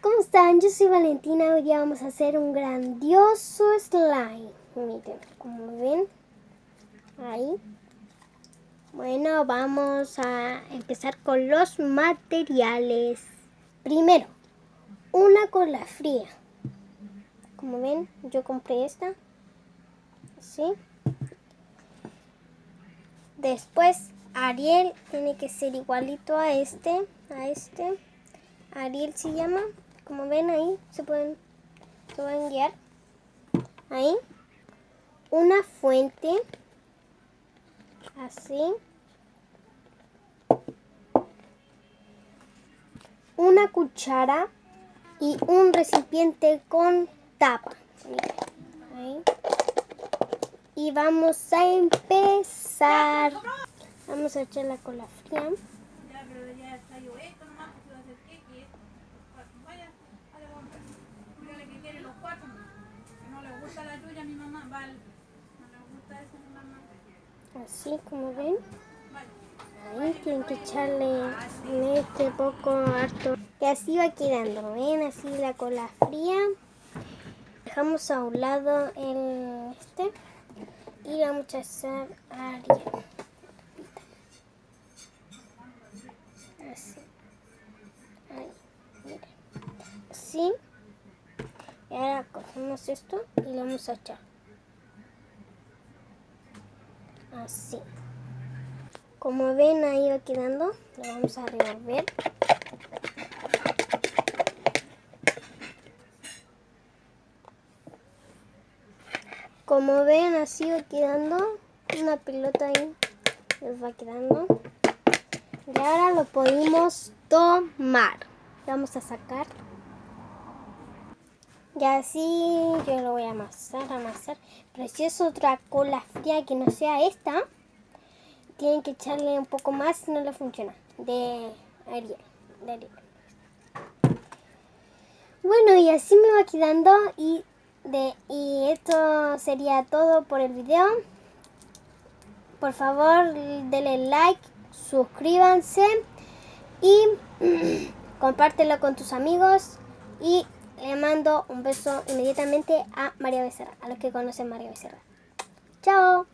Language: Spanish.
¿cómo están? Yo soy Valentina. Hoy día vamos a hacer un grandioso slime. Miren, como ven, ahí. Bueno, vamos a empezar con los materiales. Primero, una cola fría. Como ven, yo compré esta. ¿Sí? Después, Ariel tiene que ser igualito a este. Ariel se llama. Como ven ahí, se pueden guiar. Ahí. Una fuente. Así. Una cuchara y un recipiente con tapa. Ahí. Y vamos a empezar. Vamos a echar la cola fría. Así como ven. Ahí tienen que echarle este poco harto. Y así va quedando. Ven, así la cola fría. Dejamos a un lado el y vamos a echar a Ariel. Así. Ahí, miren. Así. Y ahora cogemos esto y le vamos a echar. Así. Como ven, ahí va quedando. Lo vamos a revolver. Como ven, así va quedando. Una pelota ahí les va quedando. Y ahora lo podemos tomar. Vamos a sacar. Y así yo lo voy a amasar. Pero si es otra cola fría que no sea esta, tienen que echarle un poco más si no le funciona. De Ariel. Bueno, y así me va quedando. Y esto sería todo por el video. Por favor, denle like, suscríbanse y compártelo con tus amigos. Y le mando un beso inmediatamente a María Becerra, a los que conocen María Becerra. ¡Chao!